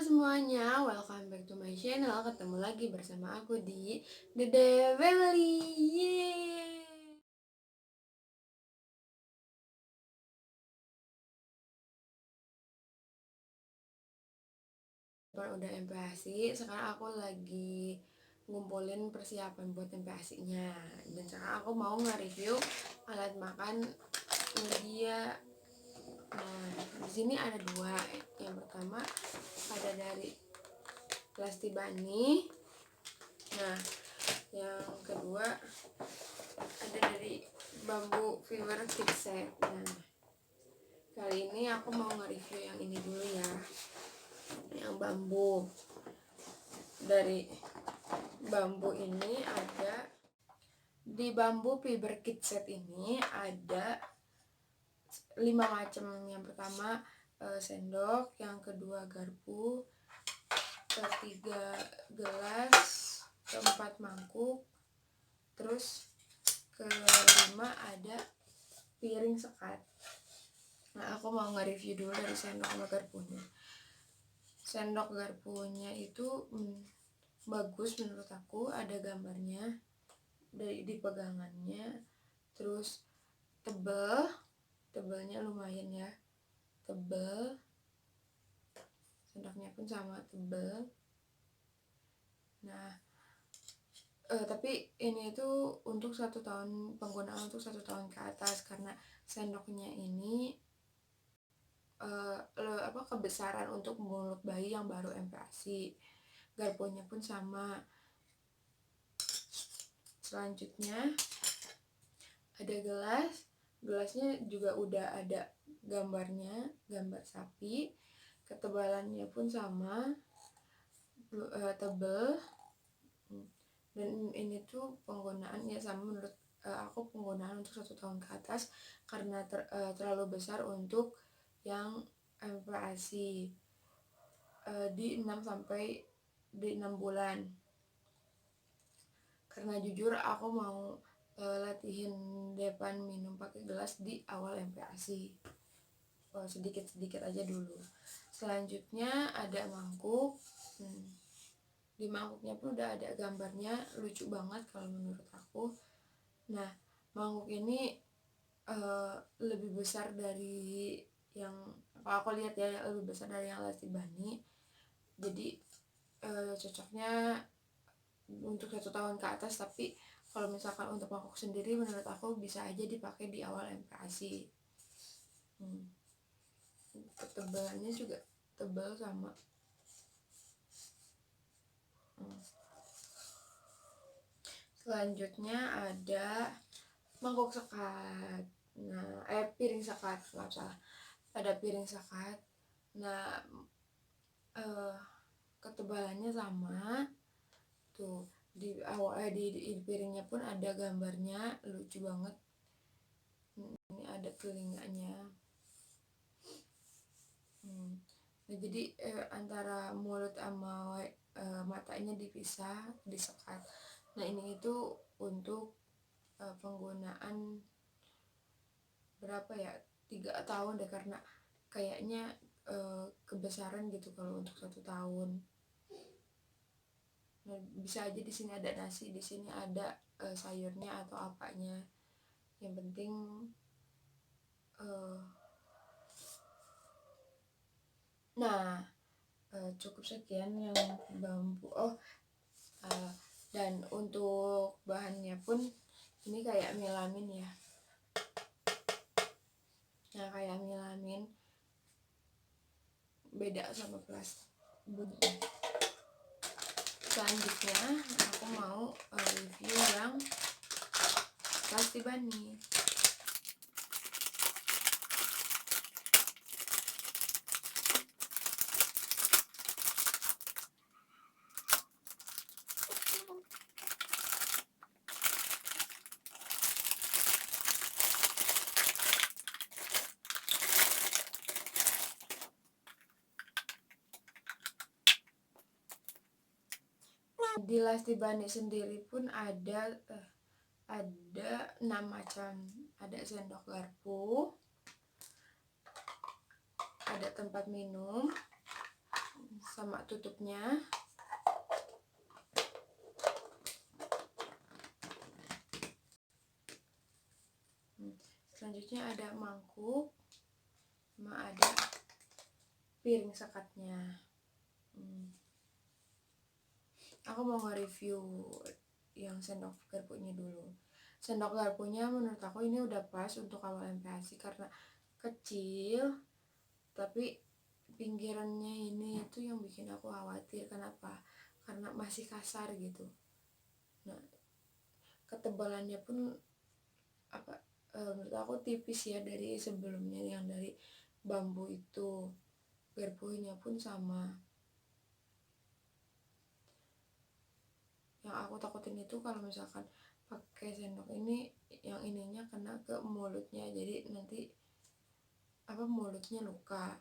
semuanya, welcome back to my channel. Ketemu lagi bersama aku di Dede Family. Yeay. Udah MPASI, sekarang aku lagi ngumpulin persiapan buat MPASI-nya. Dan sekarang aku mau nge-review alat makan dia. Nah, di sini ada dua. Yang pertama ada dari Lastibani. Nah, yang kedua ada dari Bambu Fever Kitset. Nah, kali ini aku mau nge-review yang ini dulu ya, yang bambu. Dari bambu ini ada, di Bambu Fiber Kitset ini ada 5 macam. Yang pertama sendok, yang kedua garpu, ketiga gelas, keempat mangkuk, terus kelima ada piring sekat. Nah, aku mau nge-review dulu dari sendok sama garpunya. Sendok garpunya itu bagus menurut aku, ada gambarnya dari di pegangannya, terus tebelnya lumayan ya, tebel. Sendoknya pun sama tebel. Nah, tapi ini tuh untuk 1 tahun penggunaan, untuk 1 tahun ke atas, karena sendoknya ini kebesaran untuk mulut bayi yang baru MPASI. Garpunya pun sama. Selanjutnya ada gelasnya juga udah ada gambarnya, gambar sapi. Ketebalannya pun sama, tebel. Dan ini tuh penggunaannya sama menurut aku, penggunaan untuk 1 tahun ke atas, karena terlalu besar untuk yang MPASI di 6 bulan. Karena jujur aku mau latihin depan minum pakai gelas di awal MPASI, sedikit-sedikit aja dulu. Selanjutnya ada mangkuk. Di mangkuknya pun udah ada gambarnya, lucu banget kalau menurut aku. Nah, mangkuk ini lebih besar dari yang, kalau aku lihat ya, lebih besar dari yang Lastibani. Jadi cocoknya untuk 1 tahun ke atas. Tapi kalau misalkan untuk mangkuk sendiri, menurut aku bisa aja dipakai di awal MPASI. Ketebalannya juga tebal sama. Selanjutnya ada mangkuk sekat. Nah, piring sekat, nggak salah. Ada piring sekat. Nah, ketebalannya sama. Tuh, di piringnya pun ada gambarnya, lucu banget. Ini ada telinganya. Nah, jadi antara mulut sama matanya dipisah, disekat. Nah, ini itu untuk penggunaan berapa ya, 3 tahun deh, karena kayaknya kebesaran gitu kalau untuk 1 tahun. Nah, bisa aja di sini ada nasi, di sini ada sayurnya atau apanya. Yang penting cukup sekian yang bambu. Dan untuk bahannya pun ini kayak melamin ya. Nah, kayak melamin, beda sama plastik. Selanjutnya aku mau review yang Lastibani. Di Lastibani sendiri pun ada 6 macam. Ada sendok garpu, ada tempat minum, sama tutupnya. Selanjutnya ada mangkuk sama ada piring sekatnya. Aku mau nge-review yang sendok garpunya dulu. Sendok garpunya menurut aku ini udah pas untuk awal MPASI karena kecil, tapi pinggirannya ini itu yang bikin aku khawatir. Kenapa? Karena masih kasar gitu. Nah, ketebalannya pun menurut aku tipis ya dari sebelumnya yang dari bambu itu. Garpunya pun sama. Yang aku takutin itu kalau misalkan pakai sendok ini, yang ininya kena ke mulutnya, jadi nanti mulutnya luka.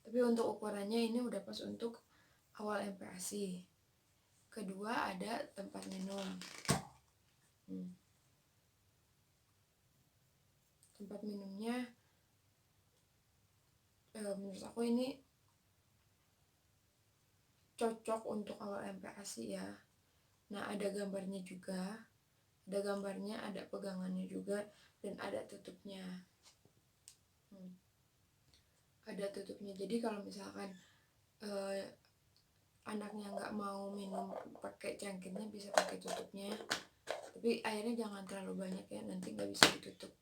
Tapi untuk ukurannya ini udah pas untuk awal MPASI. Kedua ada tempat minum. Tempat minumnya menurut aku ini cocok untuk awal MPASI ya. Nah, ada gambarnya juga. Ada gambarnya, ada pegangannya juga, dan ada tutupnya. Ada tutupnya. Jadi kalau misalkan anaknya nggak mau minum pakai cangkirnya, bisa pakai tutupnya. Tapi airnya jangan terlalu banyak ya, nanti nggak bisa ditutup.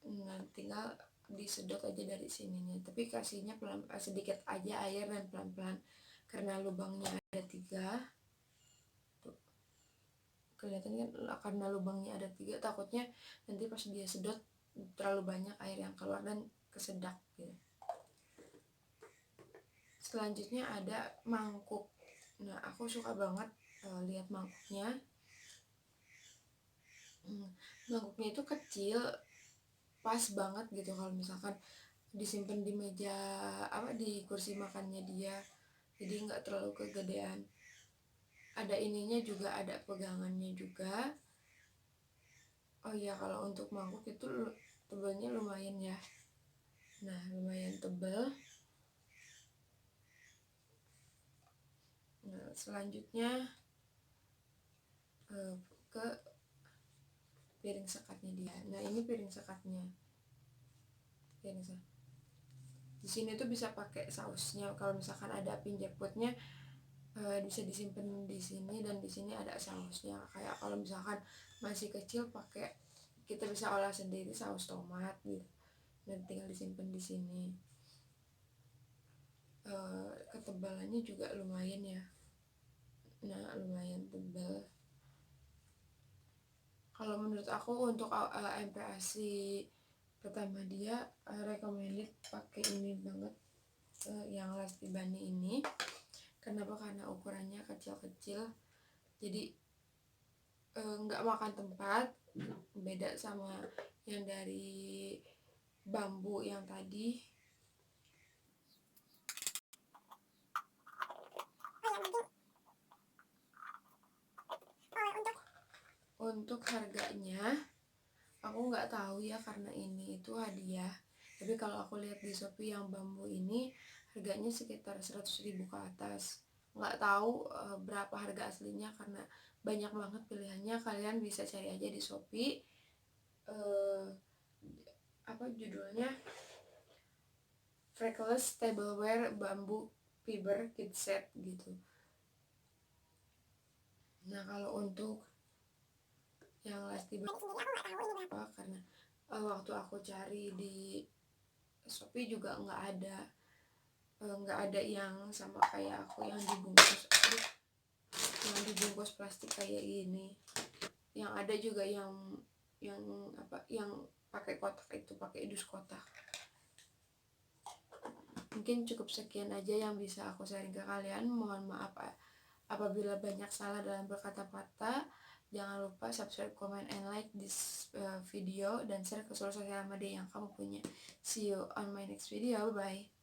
Nah, tinggal disedot aja dari sininya, tapi kasihnya pelan, sedikit aja air dan pelan-pelan karena lubangnya ada 3. Tuh, kelihatan kan, karena lubangnya ada 3, takutnya nanti pas dia sedot terlalu banyak air yang keluar dan kesedak gitu. Selanjutnya ada mangkuk. Nah, aku suka banget lihat mangkuknya. Mangkuknya itu kecil, pas banget gitu kalau misalkan disimpan di meja di kursi makannya dia, jadi nggak terlalu kegedean. Ada ininya juga, ada pegangannya juga. Oh iya, kalau untuk mangkuk itu tebalnya lumayan ya. Nah, lumayan tebal. Nah, selanjutnya ke piring sekatnya dia. Nah, ini piring sekatnya. Di sini tuh bisa pakai sausnya. Kalau misalkan ada pin jackpotnya, bisa disimpan di sini, dan di sini ada sausnya. Kayak kalau misalkan masih kecil, kita bisa olah sendiri saus tomat gitu, dan tinggal disimpan di sini. Ketebalannya juga lumayan ya. Nah, lumayan tebal. Kalau menurut aku untuk MPASI pertama dia recommended pakai ini banget, yang Lesti Bani ini. Kenapa? Karena ukurannya kecil-kecil, jadi nggak makan tempat, beda sama yang dari bambu yang tadi. Untuk harganya aku nggak tahu ya, karena ini itu hadiah. Tapi kalau aku lihat di Shopee yang bambu ini harganya sekitar 100.000 ke atas. Nggak tahu berapa harga aslinya karena banyak banget pilihannya. Kalian bisa cari aja di Shopee. Apa judulnya? Freckles Tableware Bamboo Fiber Kit Set gitu. Nah, kalau untuk yang Lesti Bani sendiri aku nggak tahu ini berapa, karena waktu aku cari di Shopee juga nggak ada yang sama kayak aku, yang dibungkus plastik kayak gini. Yang ada juga yang pakai kotak itu, pakai dus kotak. Mungkin cukup sekian aja yang bisa aku sharing ke kalian. Mohon maaf apabila banyak salah dalam berkata-kata. Jangan lupa subscribe, comment, and like this video, dan share ke seluruh sosial media yang kamu punya. See you on my next video. Bye.